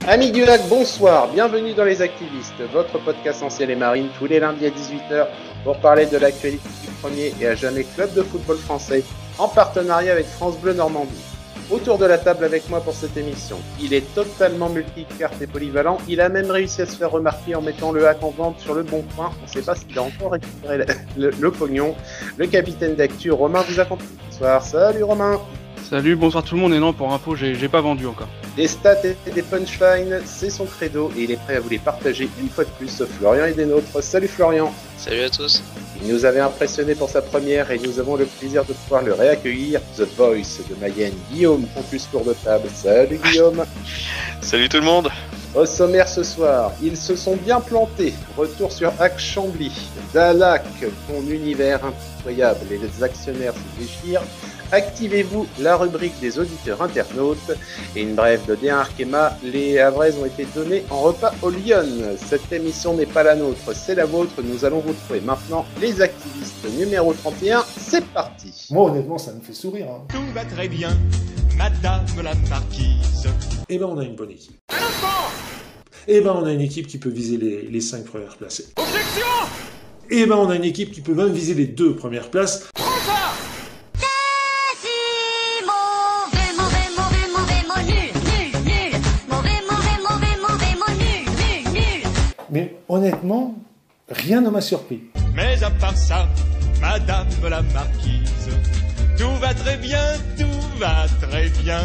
Amis du lac, bonsoir, bienvenue dans Les Activistes, votre podcast en ciel et marine, tous les lundis à 18h pour parler de l'actualité du premier et à jamais club de football français, en partenariat avec France Bleu Normandie. Autour de la table avec moi pour cette émission, il est totalement multicarte et polyvalent, il a même réussi à se faire remarquer en mettant le hack en vente sur le bon coin, on ne sait pas s'il a encore récupéré le pognon. Le capitaine d'actu, Romain, vous accompagne ce soir. Salut Romain. Salut, bonsoir tout le monde, et non, pour info, j'ai pas vendu encore. Des stats et des punchlines, c'est son credo et il est prêt à vous les partager une fois de plus. Florian est des nôtres. Salut Florian. Salut à tous. Il nous avait impressionné pour sa première et nous avons le plaisir de pouvoir le réaccueillir. The Voice de Mayenne, Guillaume, campus tour de table. Salut Guillaume. Salut tout le monde. Au sommaire ce soir, ils se sont bien plantés. Retour sur Hack-Chambly. Dalac, ton univers impitoyable et les actionnaires se déchirent. Activez-vous la rubrique des auditeurs internautes et une brève de D1 Arkema. Les Havraises ont été donnés en repas au Lyon. Cette émission n'est pas la nôtre, c'est la vôtre. Nous allons vous trouver maintenant les activistes numéro 31. C'est parti. Moi honnêtement ça me fait sourire. Tout va très bien, madame la marquise. Eh ben on a une bonne équipe. Eh ben on a une équipe qui peut viser les 5 premières places. Objection. Eh ben on a une équipe qui peut même viser les 2 premières places. Mais honnêtement, rien ne m'a surpris. Mais à part ça, madame la marquise, tout va très bien, tout va très bien.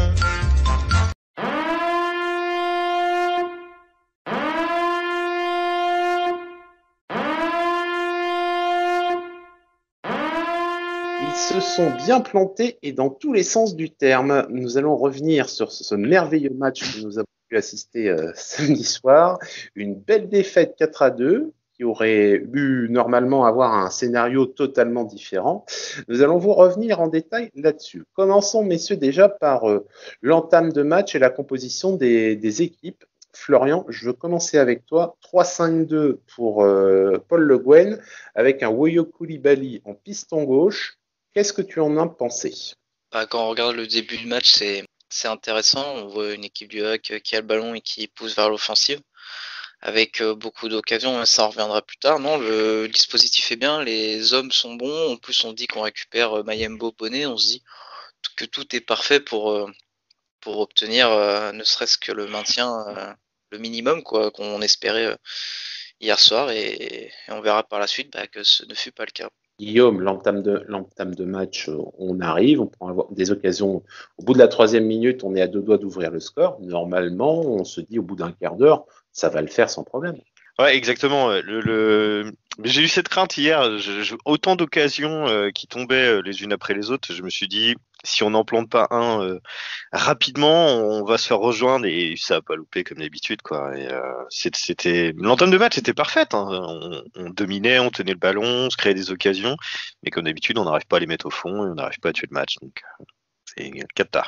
Ils se sont bien plantés et dans tous les sens du terme. Nous allons revenir sur ce merveilleux match que nous avons pu assister samedi soir. Une belle défaite 4-2 qui aurait pu normalement avoir un scénario totalement différent. Nous allons vous revenir en détail là-dessus. Commençons, messieurs, déjà par l'entame de match et la composition des équipes. Florian, je veux commencer avec toi. 3-5-2 pour Paul Le Guen avec un Woyo Koulibaly en piston gauche. Qu'est-ce que tu en as pensé ? Quand on regarde le début du match, c'est intéressant. On voit une équipe du HAC qui a le ballon et qui pousse vers l'offensive avec beaucoup d'occasions. Ça en reviendra plus tard. Non, le dispositif est bien, les hommes sont bons. En plus, on dit qu'on récupère Mayembo Bonnet. On se dit que tout est parfait pour obtenir ne serait-ce que le maintien, le minimum qu'on espérait hier soir. Et on verra par la suite que ce ne fut pas le cas. Guillaume, l'entame de match, on arrive, on prend avoir des occasions. Au bout de la 3e minute, on est à 2 doigts d'ouvrir le score. Normalement, on se dit au bout d'un quart d'heure, ça va le faire sans problème. Ouais, exactement. Mais j'ai eu cette crainte hier. Autant d'occasions qui tombaient les unes après les autres. Je me suis dit, si on n'en plante pas un rapidement, on va se faire rejoindre et ça a pas loupé comme d'habitude, quoi. Et, c'était l'entame de match était parfaite. On dominait, on tenait le ballon, on se créait des occasions, mais comme d'habitude, on n'arrive pas à les mettre au fond et on n'arrive pas à tuer le match. Donc c'est cata.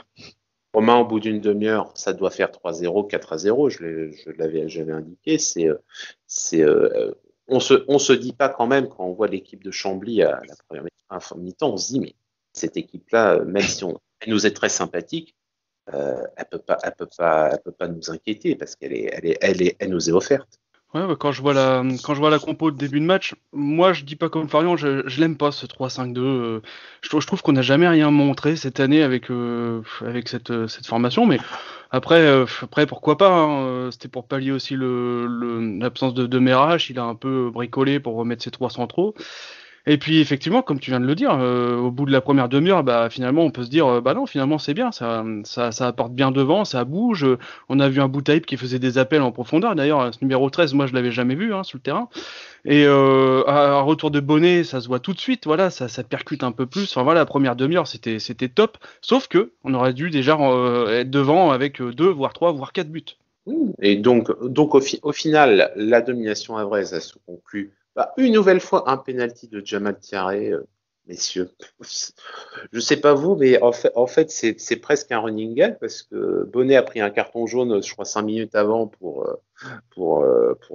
Romain, au bout d'une demi-heure, ça doit faire 3-0, 4-0. J'avais indiqué. On se dit pas quand même quand on voit l'équipe de Chambly à la première mi-temps, on se dit mais cette équipe-là, même si elle nous est très sympathique, elle peut pas nous inquiéter parce elle nous est offerte. Ouais, quand je vois la compo de début de match, moi je dis pas comme Florian, je l'aime pas ce 3-5-2. Je trouve qu'on n'a jamais rien montré cette année avec cette formation, mais après pourquoi pas, hein. C'était pour pallier aussi l'absence de Merach, il a un peu bricolé pour remettre ses 3 centraux. Et puis effectivement, comme tu viens de le dire, au bout de la première demi-heure, finalement on peut se dire, non, finalement c'est bien, ça apporte bien devant, ça bouge. On a vu un Boutaïb qui faisait des appels en profondeur. D'ailleurs, ce numéro 13, moi je l'avais jamais vu sur le terrain. Et à retour de Bonnet, ça se voit tout de suite. Voilà, ça percute un peu plus. Enfin voilà, la première demi-heure c'était top. Sauf que on aurait dû déjà être devant avec 2, voire 3, voire 4 buts. Et donc au final, la domination havraise, elle se conclut. Une nouvelle fois, un penalty de Jamal Thiaré, messieurs. Je sais pas vous, mais en fait c'est presque un running gag parce que Bonnet a pris un carton jaune, je crois 5 minutes avant pour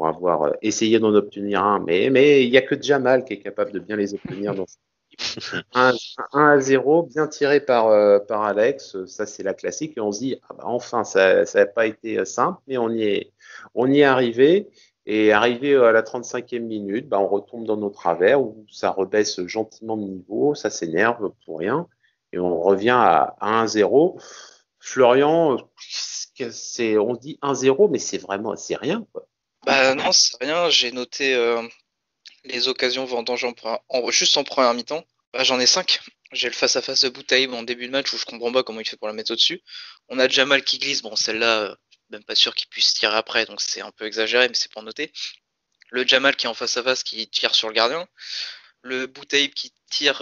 avoir essayé d'en obtenir un. Mais il y a que Jamal qui est capable de bien les obtenir dans cette équipe. Un 1-0, bien tiré par Alex. Ça, c'est la classique. Et on se dit, ah bah, enfin, ça n'a pas été simple, mais on y est arrivé. Et arrivé à la 35e minute, bah, on retombe dans nos travers où ça rebaisse gentiment de niveau, ça s'énerve pour rien. Et on revient à 1-0. Florian, on dit 1-0, mais c'est rien, quoi. Bah non, c'est rien. J'ai noté les occasions vendangées juste en première mi-temps. Bah, j'en ai 5. J'ai le face-à-face de Boutaïb en début de match où je comprends pas comment il fait pour la mettre au-dessus. On a Jamal qui glisse. Bon, celle-là, même pas sûr qu'il puisse tirer après, donc c'est un peu exagéré, mais c'est pour noter. Le Jamal qui est en face-à-face qui tire sur le gardien. Le Boutaïb qui tire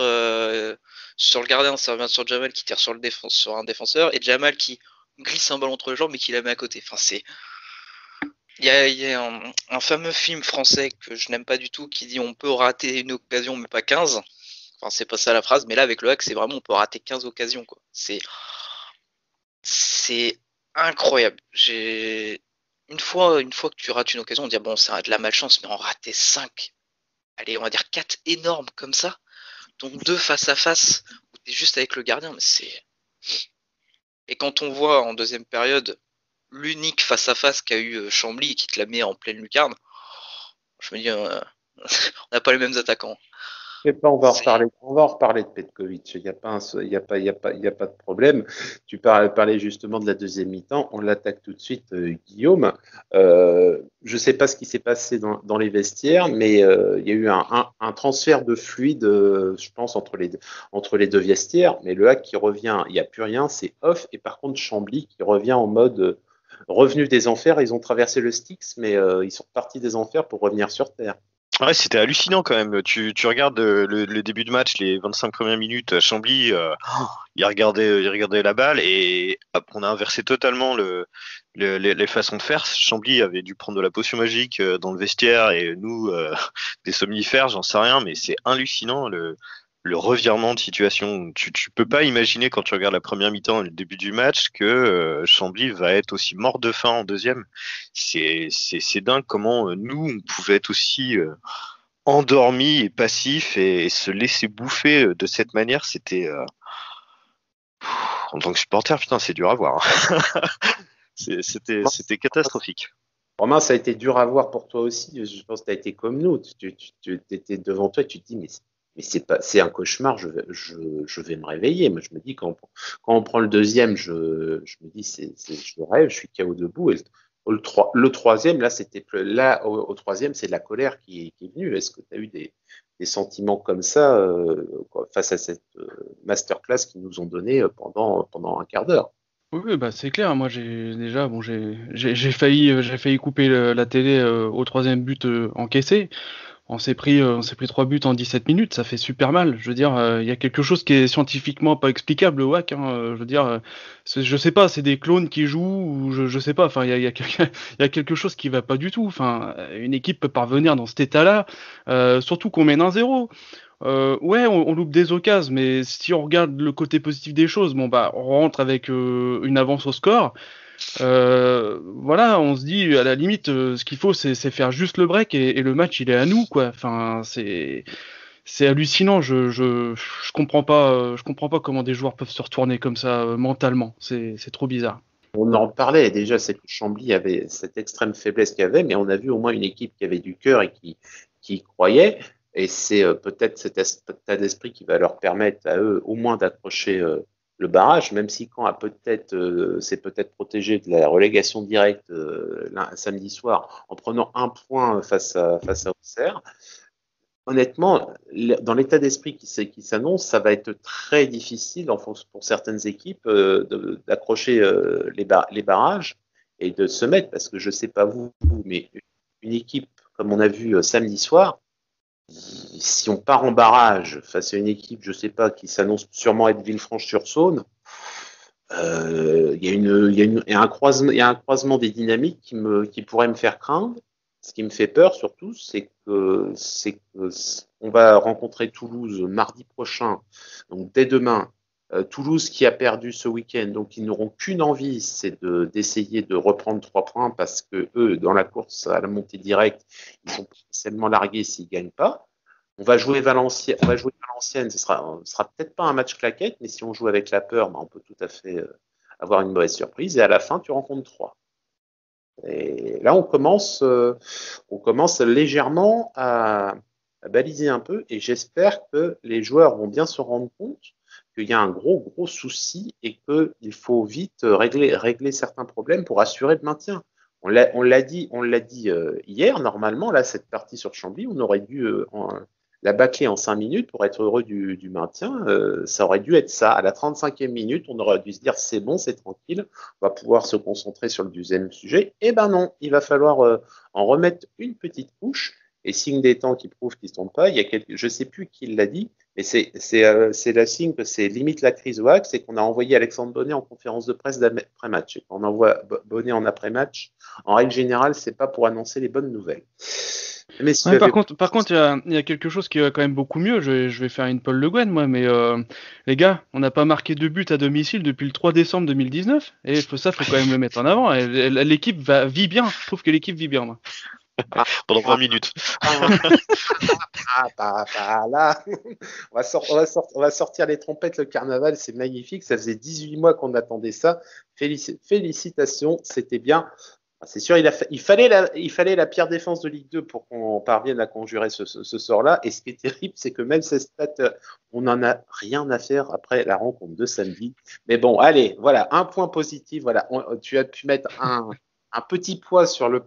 sur le gardien, ça revient sur Jamal qui tire sur un défenseur. Et Jamal qui glisse un ballon entre les jambes mais qui la met à côté. Enfin, c'est. Il y a un fameux film français que je n'aime pas du tout qui dit on peut rater une occasion mais pas 15. Enfin, c'est pas ça la phrase, mais là avec le hack, c'est vraiment on peut rater 15 occasions, quoi. C'est incroyable. Une fois que tu rates une occasion, on dit bon, ça a de la malchance, mais en rater 5, allez, on va dire 4 énormes comme ça, donc 2 face à face, où t'es juste avec le gardien, mais c'est. Et quand on voit en deuxième période l'unique face à face qu'a eu Chambly et qui te la met en pleine lucarne, je me dis on n'a pas les mêmes attaquants. Je sais pas, on va en reparler de Petkovic. Il n'y a pas, de problème. Tu parlais justement de la deuxième mi-temps. On l'attaque tout de suite, Guillaume. Je ne sais pas ce qui s'est passé dans les vestiaires, mais il y a eu un transfert de fluide, je pense, entre les deux vestiaires. Mais le hack qui revient, il n'y a plus rien, c'est off. Et par contre, Chambly qui revient en mode revenu des enfers. Ils ont traversé le Styx, mais ils sont partis des enfers pour revenir sur Terre. Ouais, c'était hallucinant quand même. Tu regardes le début de match, les 25 premières minutes, Chambly, il regardait la balle et hop, on a inversé totalement les façons de faire. Chambly avait dû prendre de la potion magique dans le vestiaire et nous, des somnifères, j'en sais rien, mais c'est hallucinant le revirement de situation. Tu peux pas imaginer quand tu regardes la première mi-temps et le début du match que Chambly va être aussi mort de faim en deuxième. C'est dingue comment nous on pouvait être aussi endormis et passifs et se laisser bouffer de cette manière. C'était en tant que supporter, putain, c'est dur à voir. C'était catastrophique. Romain, ça a été dur à voir pour toi aussi. Je pense que tu as été comme nous. Tu étais devant toi et tu te dis, mais c'est un cauchemar, je vais me réveiller. Moi, je me dis, quand on prend le deuxième, je me dis, je rêve, je suis KO debout. Et le troisième, là, au troisième, c'est de la colère qui est venue. Est-ce que tu as eu des sentiments comme ça face à cette masterclass qu'ils nous ont donné pendant un quart d'heure? Oui, bah c'est clair. Moi, j'ai failli couper la télé au troisième but encaissé. On s'est pris 3 buts en 17 minutes, ça fait super mal. Je veux dire, il y a quelque chose qui est scientifiquement pas explicable au WAC. Je veux dire, je sais pas, c'est des clones qui jouent ou je sais pas. Enfin, il y a il y a quelque chose qui va pas du tout. Enfin, une équipe peut parvenir dans cet état-là, surtout qu'on mène 1-0. Ouais, on loupe des occasions, mais si on regarde le côté positif des choses, bon bah, on rentre avec une avance au score. Voilà, on se dit à la limite, ce qu'il faut, c'est faire juste le break et le match, il est à nous, quoi. Enfin, c'est hallucinant. Je comprends pas, comment des joueurs peuvent se retourner comme ça mentalement. C'est trop bizarre. On en parlait déjà, c'est que Chambly avait cette extrême faiblesse qu'il y avait, mais on a vu au moins une équipe qui avait du cœur et qui y croyait. Et c'est peut-être cet état d'esprit qui va leur permettre à eux au moins d'accrocher le barrage, même si Caen s'est peut-être protégé de la relégation directe samedi soir en prenant un point face à Auxerre. Honnêtement, dans l'état d'esprit qui s'annonce, ça va être très difficile pour certaines équipes d'accrocher les barrages et de se mettre, parce que je ne sais pas vous, mais une équipe comme on a vu samedi soir, si on part en barrage face à une équipe, je ne sais pas, qui s'annonce sûrement être Villefranche-sur-Saône, il y a un croisement des dynamiques qui pourrait me faire craindre. Ce qui me fait peur surtout, c'est que on va rencontrer Toulouse mardi prochain, donc dès demain. Toulouse qui a perdu ce week-end, donc ils n'auront qu'une envie, c'est d'essayer de reprendre 3 points parce que eux, dans la course à la montée directe, ils sont potentiellement largués s'ils gagnent pas. On va jouer Valenciennes. Ce sera peut-être pas un match claquette, mais si on joue avec la peur, on peut tout à fait avoir une mauvaise surprise. Et à la fin, tu rencontres 3. Et là, on commence légèrement à baliser un peu. Et j'espère que les joueurs vont bien se rendre compte qu'il y a un gros souci et qu'il faut vite régler certains problèmes pour assurer le maintien. On l'a dit hier, normalement, là, cette partie sur Chambly, on aurait dû la bâcler en 5 minutes pour être heureux du maintien. Ça aurait dû être ça. À la 35e minute, on aurait dû se dire c'est bon, c'est tranquille, on va pouvoir se concentrer sur le deuxième sujet. Eh ben non, il va falloir en remettre une petite couche. Et signe des temps qui prouvent qu'ils ne se trompent pas. Je ne sais plus qui l'a dit, mais c'est la signe que c'est limite la crise au hack, c'est qu'on a envoyé Alexandre Bonnet en conférence de presse d'après-match. Et quand on envoie Bonnet en après-match, en règle générale, c'est pas pour annoncer les bonnes nouvelles. Mais Ouais, par contre, il y a quelque chose qui va quand même beaucoup mieux. Je vais faire une Paul Le Guen, moi, mais les gars, on n'a pas marqué de but à domicile depuis le 3 décembre 2019, et ça, faut quand même le mettre en avant. Et l'équipe vit bien. Je trouve que l'équipe vit bien, moi. Pendant 20 minutes. Là. On va sortir les trompettes, le carnaval, c'est magnifique. Ça faisait 18 mois qu'on attendait ça. Félicitations, c'était bien. C'est sûr, il fallait la pire défense de Ligue 2 pour qu'on parvienne à conjurer ce sort-là. Et ce qui est terrible, c'est que même ces stats, on n'en a rien à faire après la rencontre de samedi. Mais bon, allez, voilà, un point positif. Voilà, tu as pu mettre un petit poids sur le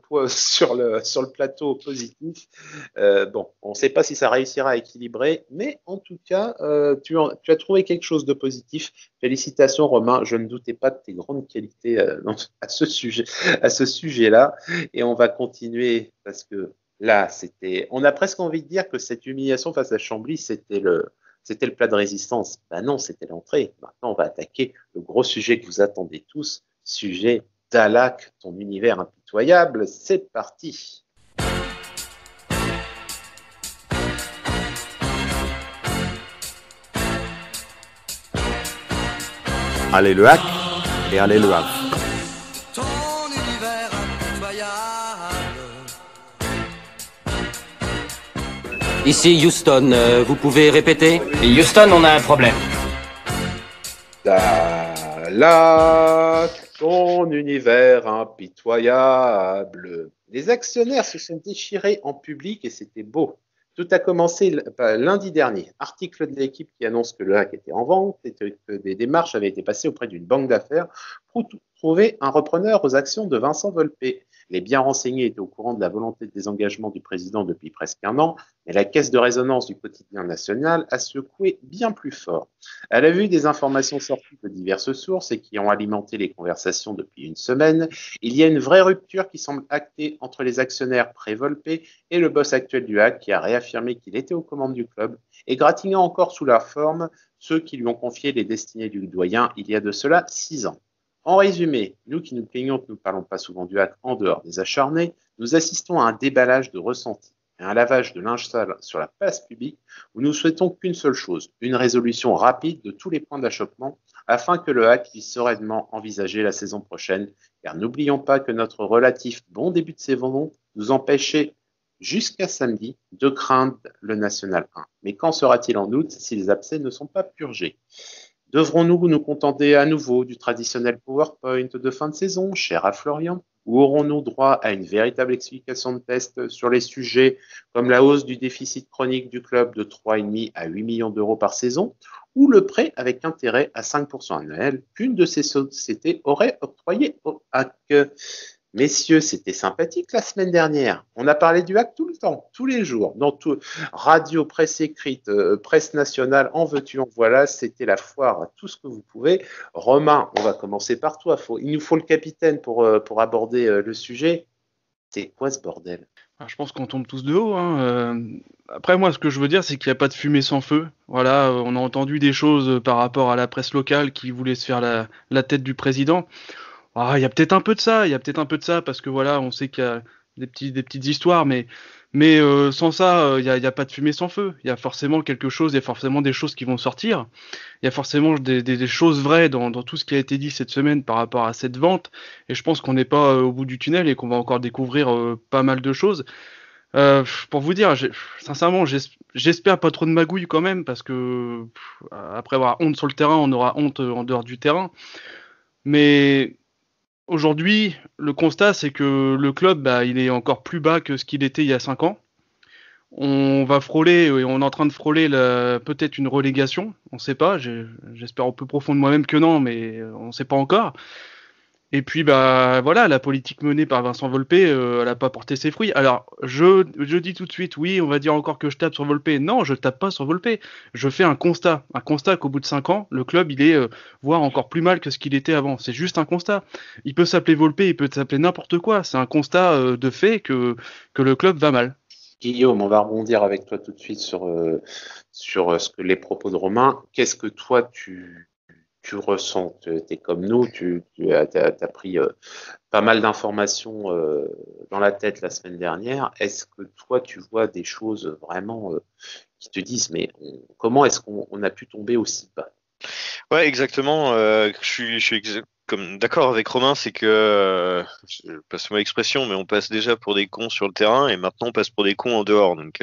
plateau positif. Bon, on ne sait pas si ça réussira à équilibrer, mais en tout cas, tu as trouvé quelque chose de positif. Félicitations, Romain. Je ne doutais pas de tes grandes qualités à ce sujet-là. Et on va continuer parce que là, on a presque envie de dire que cette humiliation face à Chambly, c'était le plat de résistance. Ben non, c'était l'entrée. Maintenant, on va attaquer le gros sujet que vous attendez tous, sujet Dallac, ton univers impitoyable, c'est parti. Allez le hack et allez le hack. Ton univers impitoyable. Ici Houston, vous pouvez répéter? Houston, on a un problème. Dallac, ton univers impitoyable. Les actionnaires se sont déchirés en public et c'était beau. Tout a commencé lundi dernier. Article de l'équipe qui annonce que le hack était en vente et que des démarches avaient été passées auprès d'une banque d'affaires pour trouver un repreneur aux actions de Vincent Volpe. Les bien renseignés étaient au courant de la volonté de désengagement du président depuis presque un an, mais la caisse de résonance du quotidien national a secoué bien plus fort. À la vue des informations sorties de diverses sources et qui ont alimenté les conversations depuis une semaine, il y a une vraie rupture qui semble actée entre les actionnaires pré-Volpe et le boss actuel du hack qui a réaffirmé qu'il était aux commandes du club, et gratignant encore sous leur forme ceux qui lui ont confié les destinées du doyen il y a de cela 6 ans. En résumé, nous qui nous plaignons que nous ne parlons pas souvent du hack en dehors des acharnés, nous assistons à un déballage de ressentis et un lavage de linge sale sur la place publique où nous souhaitons qu'une seule chose, une résolution rapide de tous les points d'achoppement afin que le hack puisse sereinement envisager la saison prochaine, car n'oublions pas que notre relatif bon début de saison nous empêchait jusqu'à samedi de craindre le National 1. Mais qu'en sera-t-il en août si les abcès ne sont pas purgés ? Devrons-nous nous contenter à nouveau du traditionnel PowerPoint de fin de saison, cher à Florian, ou aurons-nous droit à une véritable explication de test sur les sujets comme la hausse du déficit chronique du club de 3,5 à 8 millions d'euros par saison, ou le prêt avec intérêt à 5% annuel qu'une de ces sociétés aurait octroyé au hack? Messieurs, c'était sympathique la semaine dernière. On a parlé du hack tout le temps, tous les jours, dans tout radio, presse écrite, presse nationale, en veux-tu, en voilà. C'était la foire à tout ce que vous pouvez. Romain, on va commencer par toi. Il nous faut le capitaine pour aborder le sujet. C'est quoi ce bordel? Je pense qu'on tombe tous de haut. Après, moi, ce que je veux dire, c'est qu'il n'y a pas de fumée sans feu. Voilà, on a entendu des choses par rapport à la presse locale qui voulait se faire la tête du président. Il y a peut-être un peu de ça, parce que voilà, on sait qu'il y a des petites histoires, mais sans ça, il y a pas de fumée sans feu. Il y a forcément quelque chose, il y a forcément des choses qui vont sortir. Il y a forcément des choses vraies dans tout ce qui a été dit cette semaine par rapport à cette vente. Et je pense qu'on n'est pas au bout du tunnel et qu'on va encore découvrir pas mal de choses. Pour vous dire, sincèrement, j'espère pas trop de magouilles quand même, parce que après avoir honte sur le terrain, on aura honte en dehors du terrain. Mais aujourd'hui, le constat, c'est que le club, bah, il est encore plus bas que ce qu'il était il y a 5 ans. On va frôler, et on est en train de frôler peut-être une relégation. On ne sait pas. J'espère au plus profond de moi-même que non, mais on ne sait pas encore. Et puis bah voilà, la politique menée par Vincent Volpe, elle n'a pas porté ses fruits. Alors je dis tout de suite, oui, on va dire encore que je tape sur Volpe. Non, je tape pas sur Volpe. Je fais un constat qu'au bout de 5 ans, le club il est voire encore plus mal que ce qu'il était avant. C'est juste un constat. Il peut s'appeler Volpe, il peut s'appeler n'importe quoi. C'est un constat de fait que le club va mal. Guillaume, on va rebondir avec toi tout de suite sur ce que les propos de Romain. Qu'est-ce que toi tu ressens? Tu es comme nous, tu as pris pas mal d'informations dans la tête la semaine dernière. Est-ce que toi tu vois des choses vraiment qui te disent mais comment est-ce qu'on a pu tomber aussi bas? Ouais, exactement. Je suis comme d'accord avec Romain, c'est que, passe-moi l'expression, mais on passe déjà pour des cons sur le terrain et maintenant on passe pour des cons en dehors. Donc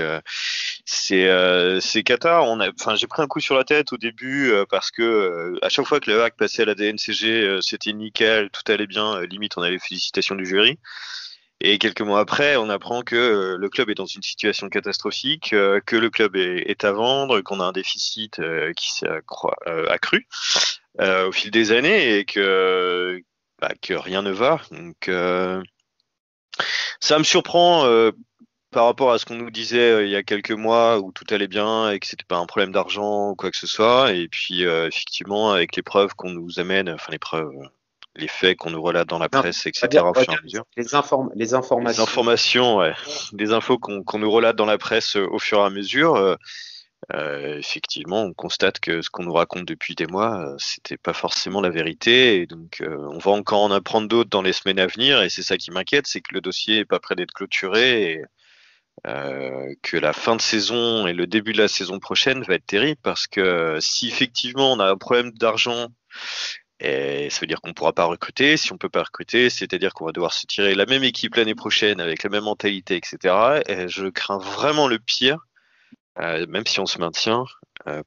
c'est cata. Enfin, j'ai pris un coup sur la tête au début parce que à chaque fois que le hack passait à la DNCG, c'était nickel, tout allait bien, limite on avait les félicitations du jury. Et quelques mois après, on apprend que le club est dans une situation catastrophique, que le club est à vendre, qu'on a un déficit qui s'est accru au fil des années et que rien ne va. Donc ça me surprend par rapport à ce qu'on nous disait il y a quelques mois où tout allait bien et que c'était pas un problème d'argent ou quoi que ce soit. Et puis effectivement, avec les preuves qu'on nous amène, enfin les preuves. Les faits qu'on nous relate dans la presse, etc. au fur et à mesure. Les informations. Les informations, ouais. Les infos qu'on nous relate dans la presse au fur et à mesure. Effectivement, on constate que ce qu'on nous raconte depuis des mois, c'était pas forcément la vérité. Et donc, on va encore en apprendre d'autres dans les semaines à venir. Et c'est ça qui m'inquiète, c'est que le dossier est pas prêt d'être clôturé et que la fin de saison et le début de la saison prochaine va être terrible parce que si effectivement on a un problème d'argent, et ça veut dire qu'on ne pourra pas recruter. Si on ne peut pas recruter, c'est-à-dire qu'on va devoir se tirer la même équipe l'année prochaine avec la même mentalité, etc. Et je crains vraiment le pire, même si on se maintient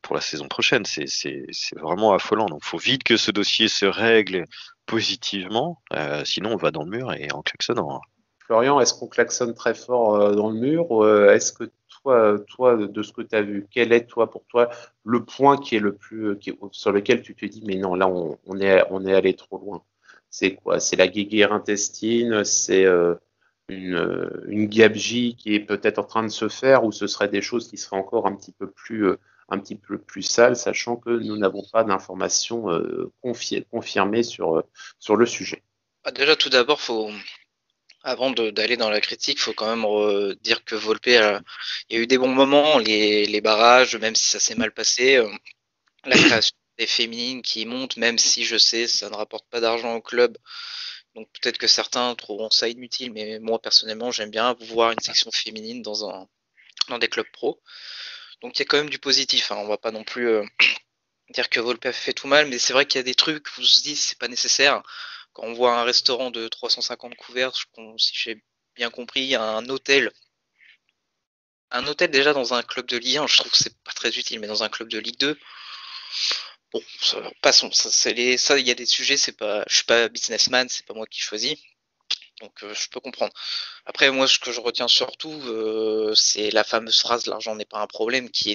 pour la saison prochaine. C'est vraiment affolant. Donc, il faut vite que ce dossier se règle positivement. Sinon, on va dans le mur et en klaxonnant. Florian, est-ce qu'on klaxonne très fort dans le mur ou est-ce que toi, de ce que tu as vu, quel est pour toi le point qui est le plus sur lequel tu te dis mais non, là on est allé trop loin? C'est quoi? C'est la guéguerre intestine, c'est une gabegie qui est peut-être en train de se faire, ou ce seraient des choses qui seraient encore un petit peu plus sales, sachant que nous n'avons pas d'informations confirmées sur le sujet. Déjà, tout d'abord, avant d'aller dans la critique, il faut quand même dire que Volpe, il y a eu des bons moments, les barrages, même si ça s'est mal passé, la création des féminines qui montent, même si je sais ça ne rapporte pas d'argent au club, donc peut-être que certains trouveront ça inutile, mais moi personnellement j'aime bien voir une section féminine dans des clubs pro. Donc il y a quand même du positif, hein. On va pas non plus dire que Volpe a fait tout mal, mais c'est vrai qu'il y a des trucs où on se dit c'est pas nécessaire. Quand on voit un restaurant de 350 couverts, si j'ai bien compris, un hôtel déjà dans un club de Ligue 1, je trouve que c'est pas très utile, mais dans un club de Ligue 2, bon, passons. Ça, il y a des sujets, je suis pas businessman, c'est pas moi qui choisis, donc je peux comprendre. Après, moi, ce que je retiens surtout, c'est la fameuse phrase "l'argent n'est pas un problème", qui a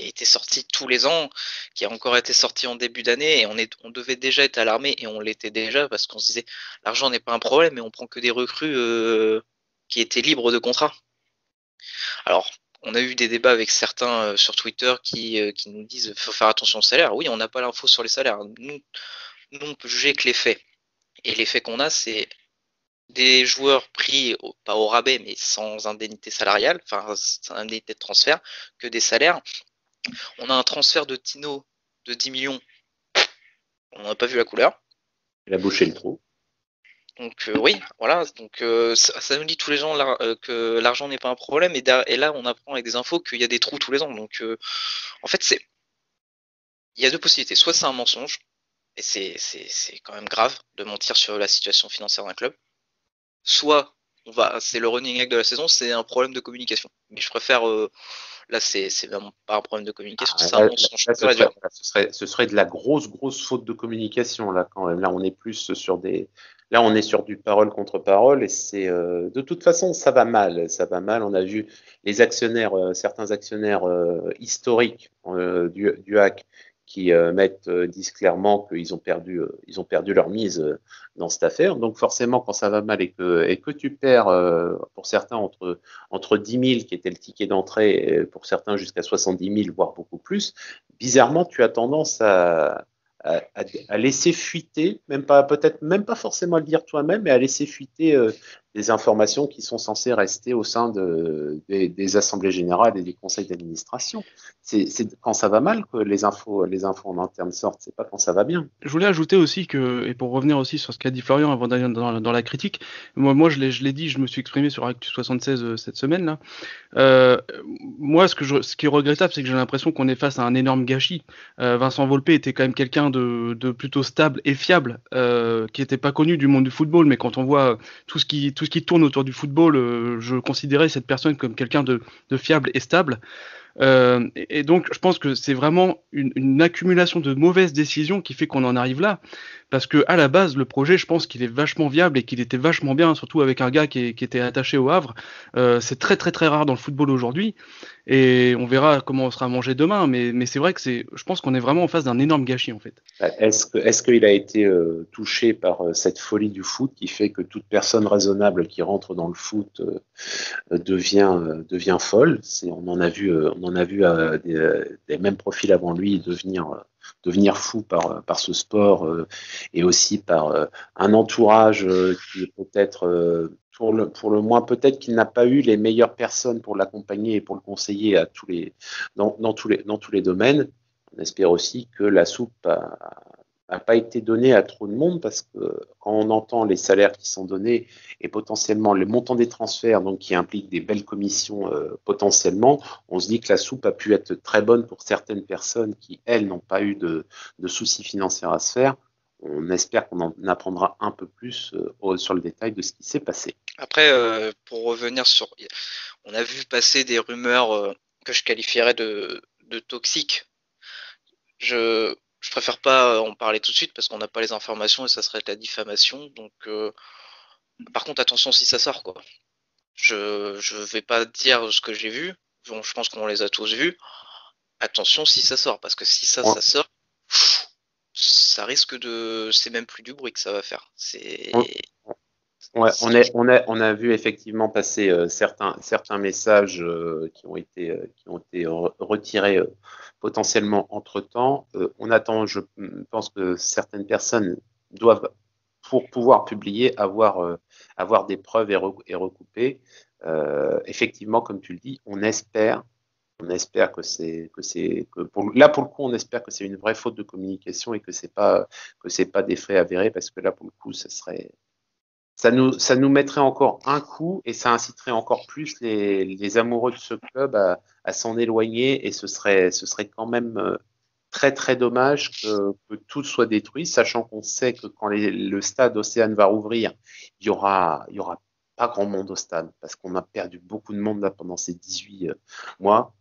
été sorti tous les ans, qui a encore été sorti en début d'année, et on devait déjà être alarmé, et on l'était déjà, parce qu'on se disait l'argent n'est pas un problème, mais on prend que des recrues qui étaient libres de contrat. Alors, on a eu des débats avec certains sur Twitter qui nous disent faut faire attention au salaire. Oui, on n'a pas l'info sur les salaires. Nous, on peut juger que les faits. Et les faits qu'on a, c'est des joueurs pris, pas au rabais, mais sans indemnité salariale, enfin sans indemnité de transfert, que des salaires. On a un transfert de Tino de 10 millions, on n'a pas vu la couleur. Il a bouché le trou. Donc oui, voilà. Donc ça nous dit tous les ans que l'argent n'est pas un problème, et là on apprend avec des infos qu'il y a des trous tous les ans. Donc en fait il y a deux possibilités. Soit c'est un mensonge, et c'est quand même grave de mentir sur la situation financière d'un club. Soit c'est le running gag de la saison, c'est un problème de communication. Mais je préfère, là, c'est vraiment pas un problème de communication, c'est un mensonge. Ce serait de la grosse faute de communication là quand même. Là, on est plus sur là, on est sur du parole contre parole et c'est de toute façon, ça va mal. On a vu les actionnaires, certains actionnaires historiques du hack qui disent clairement qu'ils ont perdu leur mise dans cette affaire. Donc forcément, quand ça va mal et que tu perds, pour certains, entre 10 000, qui était le ticket d'entrée, et pour certains jusqu'à 70 000, voire beaucoup plus, bizarrement, tu as tendance à laisser fuiter, peut-être même pas forcément à le dire toi-même, mais à laisser fuiter des informations qui sont censées rester au sein des assemblées générales et des conseils d'administration. C'est quand ça va mal que les infos en interne sortent, c'est pas quand ça va bien. Je voulais ajouter aussi et pour revenir aussi sur ce qu'a dit Florian avant d'aller dans la critique, moi je l'ai dit, je me suis exprimé sur Actu 76 cette semaine là. Moi, ce qui est regrettable, c'est que j'ai l'impression qu'on est face à un énorme gâchis. Vincent Volpe était quand même quelqu'un de plutôt stable et fiable, qui n'était pas connu du monde du football, mais quand on voit tout ce qui tourne autour du football, je considérais cette personne comme quelqu'un de fiable et stable. Et donc, je pense que c'est vraiment une accumulation de mauvaises décisions qui fait qu'on en arrive là. Parce que à la base, le projet, je pense qu'il est vachement viable et qu'il était vachement bien, surtout avec un gars qui était attaché au Havre. C'est très très très rare dans le football aujourd'hui. Et on verra comment on sera mangé demain. Mais c'est vrai que je pense qu'on est vraiment en face d'un énorme gâchis en fait. Est-ce qu'il a été touché par cette folie du foot qui fait que toute personne raisonnable qui rentre dans le foot devient folle? On en a vu des mêmes profils avant lui devenir fou par ce sport et aussi par un entourage qui est peut-être pour le moins peut-être qu'il n'a pas eu les meilleures personnes pour l'accompagner et pour le conseiller dans tous les domaines. On espère aussi que la soupe a pas été donnée à trop de monde parce que quand on entend les salaires qui sont donnés et potentiellement le montant des transferts, donc qui implique des belles commissions potentiellement, on se dit que la soupe a pu être très bonne pour certaines personnes qui, elles, n'ont pas eu de soucis financiers à se faire. On espère qu'on en apprendra un peu plus sur le détail de ce qui s'est passé. Après, pour revenir on a vu passer des rumeurs que je qualifierais de toxiques. Je préfère pas en parler tout de suite parce qu'on n'a pas les informations et ça serait de la diffamation. Donc, par contre, attention si ça sort, quoi. Je vais pas dire ce que j'ai vu. Bon, je pense qu'on les a tous vus. Attention si ça sort, parce que si ça sort, ça risque c'est même plus du bruit que ça va faire. Ouais, on a vu effectivement passer certains messages qui ont été retirés potentiellement entre-temps. On attend, je pense que certaines personnes doivent, pour pouvoir publier, avoir des preuves et recouper. Effectivement, comme tu le dis, on espère là pour le coup, on espère que c'est une vraie faute de communication et que c'est pas des faits avérés, parce que là pour le coup, ça nous mettrait encore un coup et ça inciterait encore plus les amoureux de ce club à s'en éloigner, et ce serait quand même très très dommage que tout soit détruit, sachant qu'on sait que quand le stade Océane va rouvrir, il y aura pas grand monde au stade, parce qu'on a perdu beaucoup de monde là pendant ces 18 mois.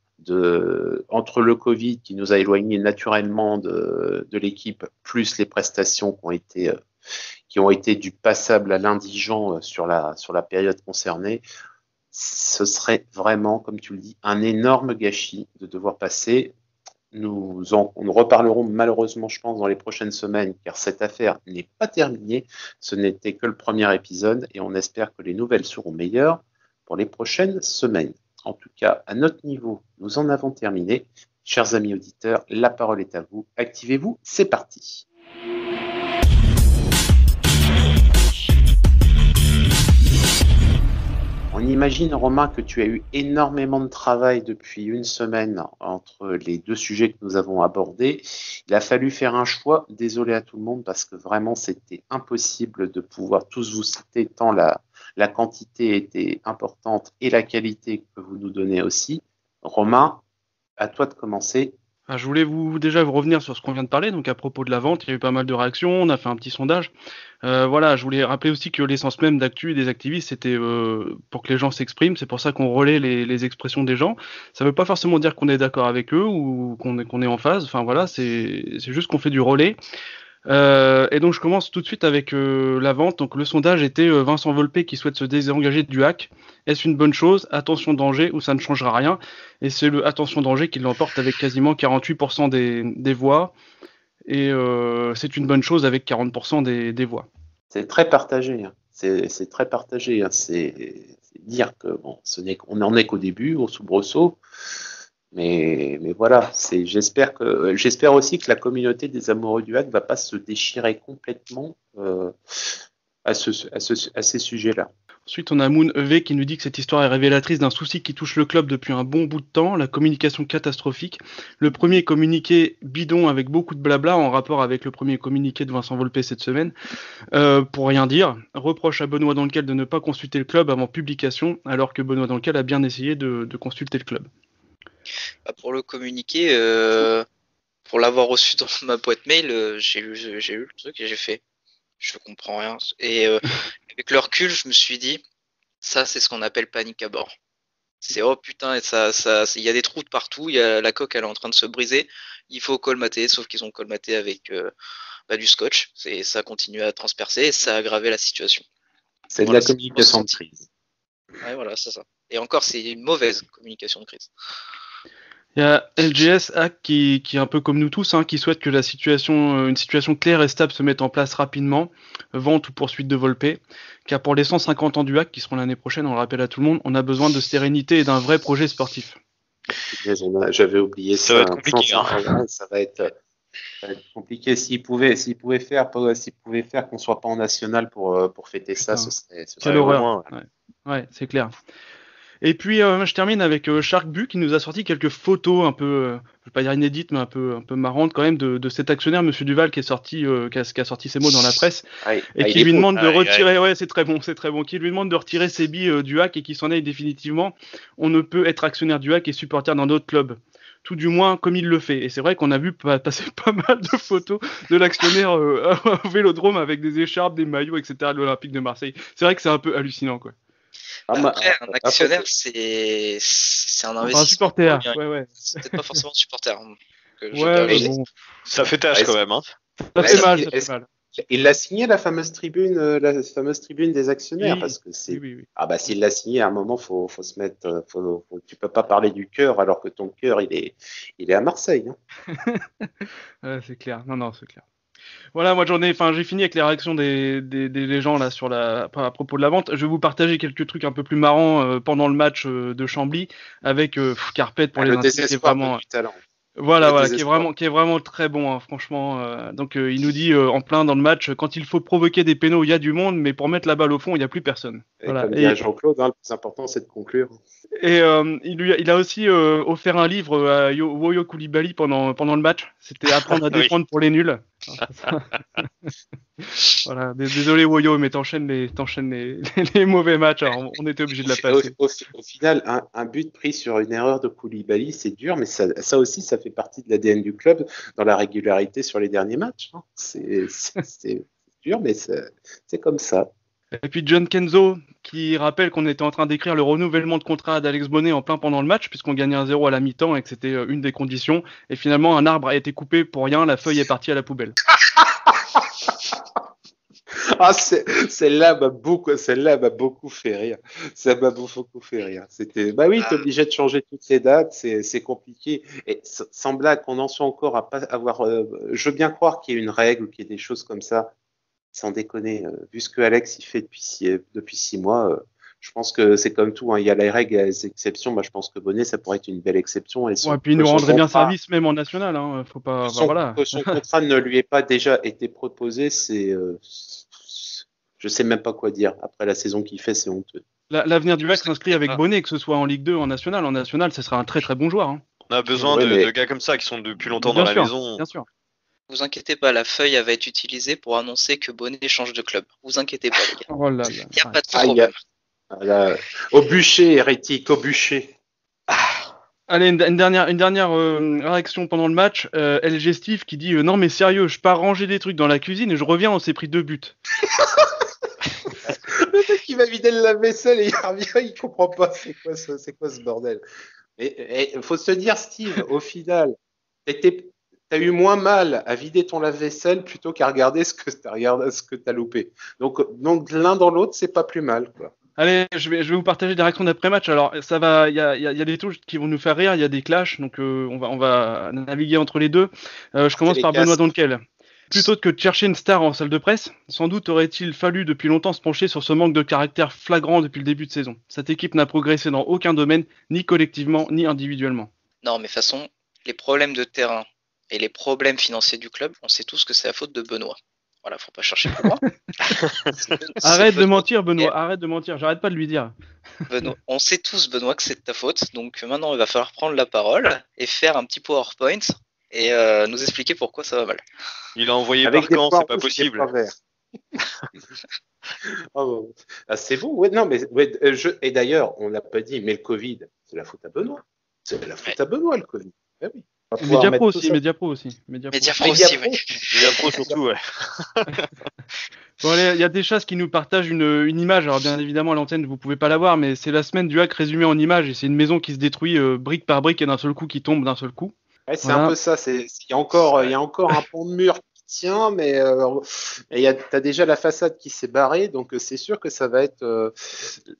Entre le Covid qui nous a éloignés naturellement de l'équipe, plus les prestations qui ont été du passable à l'indigent sur la période concernée, ce serait vraiment, comme tu le dis, un énorme gâchis de devoir passer. Nous reparlerons malheureusement, je pense, dans les prochaines semaines, car cette affaire n'est pas terminée. Ce n'était que le premier épisode et on espère que les nouvelles seront meilleures pour les prochaines semaines. En tout cas, à notre niveau, nous en avons terminé. Chers amis auditeurs, la parole est à vous. Activez-vous, c'est parti. On imagine, Romain, que tu as eu énormément de travail depuis une semaine entre les deux sujets que nous avons abordés. Il a fallu faire un choix. Désolé à tout le monde parce que vraiment, c'était impossible de pouvoir tous vous citer tant la quantité était importante et la qualité que vous nous donnez aussi. Romain, à toi de commencer. Je voulais déjà vous revenir sur ce qu'on vient de parler, donc à propos de la vente, il y a eu pas mal de réactions, on a fait un petit sondage. Voilà, je voulais rappeler aussi que l'essence même d'Actu et des activistes, c'était pour que les gens s'expriment, c'est pour ça qu'on relaie les expressions des gens. Ça veut pas forcément dire qu'on est d'accord avec eux ou qu'on est en phase, enfin voilà, c'est juste qu'on fait du relais. Et donc je commence tout de suite avec la vente. Donc le sondage était Vincent Volpe qui souhaite se désengager du hack. Est-ce une bonne chose? Attention danger ou ça ne changera rien? Et c'est le attention danger qui l'emporte avec quasiment 48% des voix. Et c'est une bonne chose avec 40% des voix. C'est très partagé. Hein. C'est très partagé. Hein. C'est dire que bon, on n'en est qu'au début, au soubresaut. Mais voilà, j'espère aussi que la communauté des amoureux du hack va pas se déchirer complètement à ces sujets-là. Ensuite, on a Moon EV qui nous dit que cette histoire est révélatrice d'un souci qui touche le club depuis un bon bout de temps, la communication catastrophique. Le premier communiqué bidon avec beaucoup de blabla en rapport avec le premier communiqué de Vincent Volpe cette semaine. Pour rien dire, reproche à Benoît Dankel de ne pas consulter le club avant publication, alors que Benoît Dankel a bien essayé de consulter le club. Pour le communiqué, pour l'avoir reçu dans ma boîte mail, j'ai lu le truc et j'ai fait, je comprends rien. Et avec le recul, je me suis dit, ça c'est ce qu'on appelle panique à bord. C'est oh putain, et il y a des trous de partout, la coque elle est en train de se briser, il faut colmater, sauf qu'ils ont colmaté avec du scotch, ça continue à transpercer et ça a aggravé la situation. C'est de la communication de crise. Ouais, voilà, c'est ça. Et encore, c'est une mauvaise communication de crise. Il y a LGS Hack qui est un peu comme nous tous, qui souhaite que une situation claire et stable se mette en place rapidement, vente ou poursuite de Volpe, car pour les 150 ans du hack qui seront l'année prochaine, on le rappelle à tout le monde, on a besoin de sérénité et d'un vrai projet sportif. J'avais oublié ça. Ça va être compliqué. Ça va être compliqué. S'ils pouvaient faire qu'on soit pas en national pour fêter ça, ce serait horreur. Ouais, c'est clair. Et puis je termine avec Sharkbu qui nous a sorti quelques photos un peu, je vais pas dire inédites, mais un peu marrantes quand même de cet actionnaire, Monsieur Duval, qui a sorti ses mots dans la presse et qui lui demande de retirer. Ouais, c'est très bon. Qui lui demande de retirer ses billes du hack et qui s'en aille définitivement. On ne peut être actionnaire du hack et supporter d'un autre club. Tout du moins comme il le fait. Et c'est vrai qu'on a vu passer pas mal de photos de l'actionnaire au Vélodrome avec des écharpes, des maillots, etc. de l'Olympique de Marseille. C'est vrai que c'est un peu hallucinant, quoi. Après, un actionnaire, c'est un investisseur. Un supporter, ouais. C'est peut-être pas forcément un supporter. Bon. Ça fait tâche quand même. Ça fait mal. Il a signé la fameuse tribune des actionnaires, parce que c'est. Oui. Ah bah s'il l'a signé, à un moment, faut se mettre. Tu peux pas parler du cœur alors que ton cœur il est à Marseille. Ouais, c'est clair. Non, c'est clair. Voilà, moi j'ai fini avec les réactions des gens là à propos de la vente. Je vais vous partager quelques trucs un peu plus marrants pendant le match de Chambly avec Carpet pour les intimes, qui est vraiment voilà, qui est vraiment très bon, franchement. Donc il nous dit en plein dans le match, quand il faut provoquer des pénaux, il y a du monde, mais pour mettre la balle au fond, il n'y a plus personne. Comme dit Jean-Claude, le plus important c'est de conclure. Et il a aussi offert un livre à Woyo Koulibaly pendant le match. C'était apprendre à défendre pour les nuls. Voilà, désolé Woyo, mais t'enchaînes les mauvais matchs. Alors on était obligé de la passer. Au final, un but pris sur une erreur de Koulibaly, c'est dur, mais ça aussi, ça fait partie de l'ADN du club dans la régularité sur les derniers matchs. C'est dur, mais c'est comme ça. Et puis John Kenzo qui rappelle qu'on était en train d'écrire le renouvellement de contrat d'Alex Bonnet en plein pendant le match puisqu'on gagnait 1-0 à la mi-temps et que c'était une des conditions. Et finalement, un arbre a été coupé pour rien, la feuille est partie à la poubelle. Celle-là m'a beaucoup fait rire. Ça m'a beaucoup fait rire. C'était, oui, t'es obligé de changer toutes les dates, c'est compliqué. Et sans blague, qu'on en soit encore à pas avoir, je veux bien croire qu'il y ait une règle ou qu'il y ait des choses comme ça. Sans déconner, vu ce que Alex il fait depuis 6 mois, je pense que c'est comme tout. Il y a les règles et les exceptions. Moi, je pense que Bonnet, ça pourrait être une belle exception. Et puis il nous rendrait bien service même en national. Faut pas. Que son contrat ne lui ait pas déjà été proposé, je sais même pas quoi dire. Après la saison qu'il fait, c'est honteux. L'avenir du hack s'inscrit avec Bonnet, que ce soit en Ligue 2 ou en national. En national, ce sera un très très bon joueur. On a besoin de gars comme ça qui sont depuis longtemps dans la maison. Bien sûr. Vous inquiétez pas, la feuille va être utilisée pour annoncer que Bonnet change de club. Vous inquiétez pas, les gars. Oh là là. Il n'y a pas de problème. Au bûcher, hérétique, au bûcher. Allez, une dernière réaction pendant le match. LG Steve qui dit non mais sérieux, je pars ranger des trucs dans la cuisine et je reviens, on s'est pris 2 buts. Le mec, il va vider le lave-vaisselle et il revient, il comprend pas c'est quoi ce bordel. Et faut se dire, Steve, au final, t'as eu moins mal à vider ton lave-vaisselle plutôt qu'à regarder ce que t'as loupé. Donc l'un dans l'autre, c'est pas plus mal, quoi. Allez, je vais vous partager des réactions d'après-match. Alors, ça va, il y a des touches qui vont nous faire rire, il y a des clashs, donc on va naviguer entre les deux. Je commence par Benoît Donkel. Plutôt que de chercher une star en salle de presse, sans doute aurait-il fallu depuis longtemps se pencher sur ce manque de caractère flagrant depuis le début de saison. Cette équipe n'a progressé dans aucun domaine, ni collectivement, ni individuellement. Non, mais de toute façon, les problèmes de terrain et les problèmes financiers du club, on sait tous que c'est la faute de Benoît. Voilà, faut pas chercher plus loin. Arrête de mentir, Benoît, arrête de mentir, j'arrête pas de lui dire. Benoît, on sait tous, Benoît, que c'est de ta faute, donc maintenant il va falloir prendre la parole et faire un petit PowerPoint et nous expliquer pourquoi ça va mal. Il a envoyé par quand, c'est pas possible. Oh, c'est beau, ouais, non, mais et d'ailleurs, on l'a pas dit, mais le Covid, c'est la faute à Benoît. C'est la faute à Benoît, le Covid. Eh oui. Mediapro aussi. Mediapro aussi, oui. Mediapro surtout, ouais. Bon, allez, il y a des chasses qui nous partagent une image. Alors, bien évidemment, à l'antenne, vous pouvez pas la voir, mais c'est la semaine du hack résumée en images. Et c'est une maison qui se détruit brique par brique et d'un seul coup qui tombe d'un seul coup. Ouais, c'est un peu ça. Il y a encore un pont de mur qui tient, mais t'as déjà la façade qui s'est barrée, donc c'est sûr que ça va être.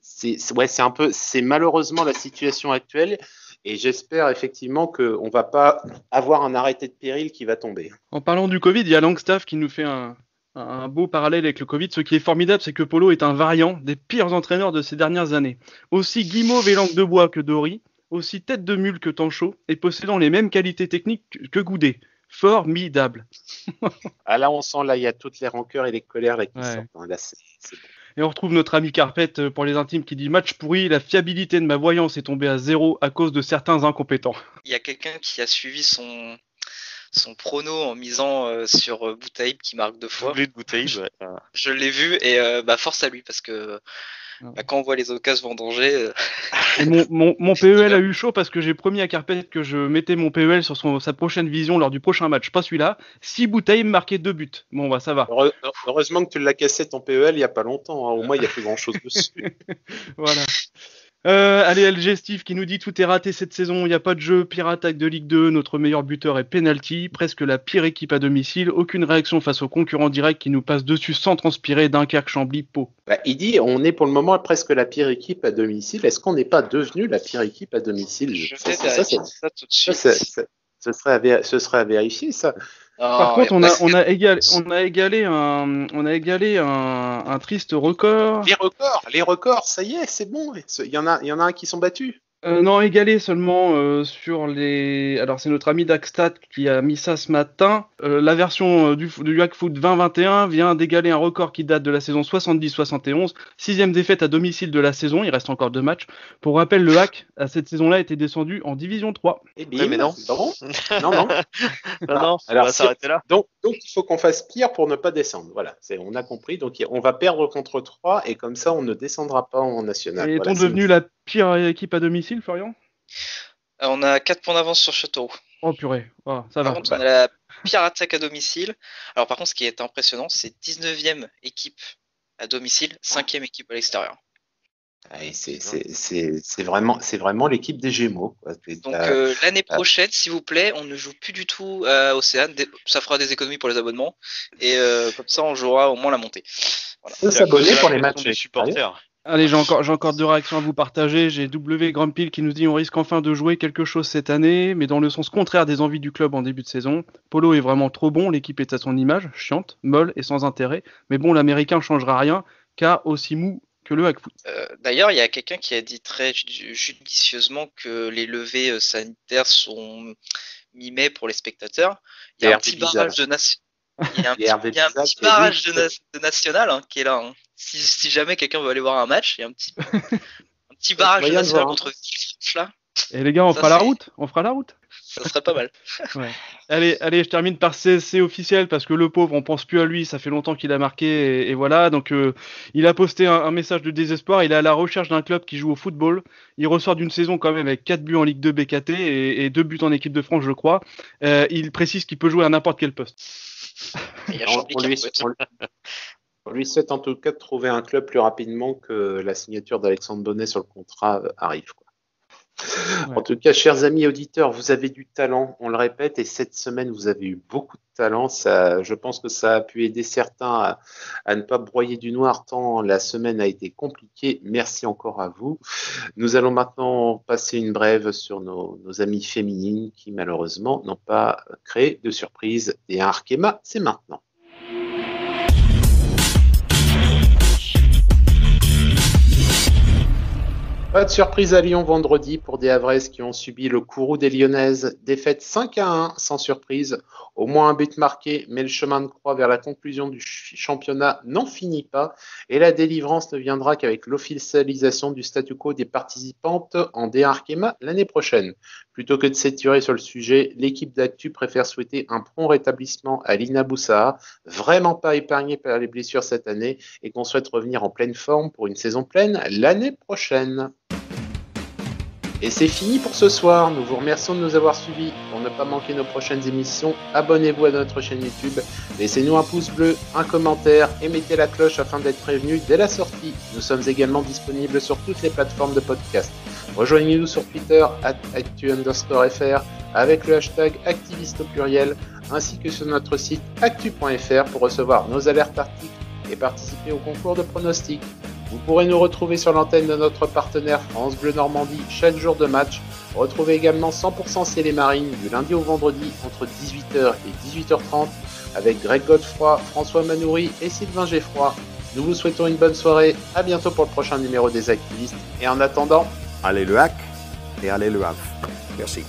C'est malheureusement la situation actuelle. Et j'espère effectivement qu'on ne va pas avoir un arrêté de péril qui va tomber. En parlant du Covid, il y a Longstaff qui nous fait un beau parallèle avec le Covid. Ce qui est formidable, c'est que Polo est un variant des pires entraîneurs de ces dernières années. Aussi guimauve et langue de bois que Dory, aussi tête de mule que Tanchot, et possédant les mêmes qualités techniques que Goudet. Formidable. Ah là, on sent, là, il y a toutes les rancœurs et les colères là, qui sortent. Là, c'est bon. Et on retrouve notre ami Carpette pour les intimes qui dit « Match pourri, la fiabilité de ma voyance est tombée à 0 à cause de certains incompétents. » Il y a quelqu'un qui a suivi son prono en misant sur Boutaïb qui marque 2 fois. Doublé de Boutaïb, ouais. Je l'ai vu et force à lui parce que quand on voit les occasions vendanger... Et mon PEL a eu chaud parce que j'ai promis à Carpette que je mettais mon PEL sur sa prochaine vision lors du prochain match, pas celui-là. Si Boutaïb marquait 2 buts. Bon, bah ça va. Heureusement que tu l'as cassé ton PEL il n'y a pas longtemps. Hein. Au moins, il n'y a plus grand-chose dessus. Voilà. Allez, LG Steve qui nous dit tout est raté cette saison, il n'y a pas de jeu, pire attaque de Ligue 2, notre meilleur buteur est penalty, presque la pire équipe à domicile, aucune réaction face aux concurrents directs qui nous passent dessus sans transpirer, Dunkerque, Chambly, Pau. Il dit on est pour le moment presque la pire équipe à domicile, est-ce qu'on n'est pas devenu la pire équipe à domicile? Je vais vérifier ça tout de suite. Ce serait à vérifier ça. Par contre, on a égalé un triste record. Les records, ça y est, c'est bon. Il y en a un qui sont battus. Non, égalé seulement sur les. Alors, c'est notre ami Daxstat qui a mis ça ce matin. La version du Hackfoot 2021 vient d'égaler un record qui date de la saison 70-71. 6e défaite à domicile de la saison. Il reste encore 2 matchs. Pour rappel, le Hack, à cette saison-là, était descendu en Division 3. Eh bien, mais non. Non. Non, on va s'arrêter là. Donc, il faut qu'on fasse pire pour ne pas descendre. Voilà, on a compris. Donc, on va perdre contre 3 et comme ça, on ne descendra pas en national. Et est-on devenu la pire équipe à domicile, Florian? On a 4 points d'avance sur Châteauroux. Oh purée, ça va. Par contre, on a la pire attaque à domicile. Alors par contre, ce qui est impressionnant, c'est 19e équipe à domicile, 5e équipe à l'extérieur. C'est vraiment l'équipe des Gémeaux. Quoi. Donc l'année prochaine, s'il vous plaît, on ne joue plus du tout à Océane. Ça fera des économies pour les abonnements. Et comme ça, on jouera au moins la montée. Voilà. On peut s'abonner pour les matchs des supporters. Allez, j'ai encore 2 réactions à vous partager. J'ai W Grumpil qui nous dit on risque enfin de jouer quelque chose cette année, mais dans le sens contraire des envies du club en début de saison. Polo est vraiment trop bon, l'équipe est à son image, chiante, molle et sans intérêt. Mais bon, l'américain changera rien, car aussi mou que le Hackfoot. D'ailleurs, il y a quelqu'un qui a dit très judicieusement que les levées sanitaires sont mimées pour les spectateurs. Il y a un petit barrage de national qui est là. Hein. Si jamais quelqu'un veut aller voir un match, il y a un petit barrage de national contre Villefranche là. Et les gars, on fera la route. Ça serait pas mal. Ouais. Allez, je termine par CSC officiel parce que le pauvre, on pense plus à lui, ça fait longtemps qu'il a marqué et voilà. Donc il a posté un message de désespoir, il est à la recherche d'un club qui joue au football. Il ressort d'une saison quand même avec 4 buts en Ligue 2 BKT et 2 buts en équipe de France, je crois. Il précise qu'il peut jouer à n'importe quel poste. On lui souhaite en tout cas de trouver un club plus rapidement que la signature d'Alexandre Bonnet sur le contrat arrive, quoi. Ouais. En tout cas, chers amis auditeurs, vous avez du talent, on le répète, et cette semaine, vous avez eu beaucoup de talent. Je pense que ça a pu aider certains à ne pas broyer du noir tant la semaine a été compliquée. Merci encore à vous. Nous allons maintenant passer une brève sur nos amies féminines qui, malheureusement, n'ont pas créé de surprise. Et un Arkema, c'est maintenant. Pas de surprise à Lyon vendredi pour des Havraises qui ont subi le courroux des Lyonnaises. Défaite 5-1 sans surprise. Au moins un but marqué, mais le chemin de croix vers la conclusion du championnat n'en finit pas. Et la délivrance ne viendra qu'avec l'officialisation du statu quo des participantes en D1 Arkema l'année prochaine. Plutôt que de s'étirer sur le sujet, l'équipe d'Actu préfère souhaiter un prompt rétablissement à Lina Boussa, vraiment pas épargnée par les blessures cette année, et qu'on souhaite revenir en pleine forme pour une saison pleine l'année prochaine. Et c'est fini pour ce soir. Nous vous remercions de nous avoir suivis. Pour ne pas manquer nos prochaines émissions, abonnez-vous à notre chaîne YouTube, laissez-nous un pouce bleu, un commentaire et mettez la cloche afin d'être prévenus dès la sortie. Nous sommes également disponibles sur toutes les plateformes de podcast. Rejoignez-nous sur Twitter @actu_fr avec le hashtag activiste au pluriel, ainsi que sur notre site actu.fr pour recevoir nos alertes articles et participer au concours de pronostics. Vous pourrez nous retrouver sur l'antenne de notre partenaire France Bleu Normandie chaque jour de match. Retrouvez également 100% Ciel et Marine du lundi au vendredi entre 18h et 18h30 avec Greg Godefroy, François Manoury et Sylvain Geffroy. Nous vous souhaitons une bonne soirée. À bientôt pour le prochain numéro des Activistes. Et en attendant, allez le hack et allez le Havre. Merci.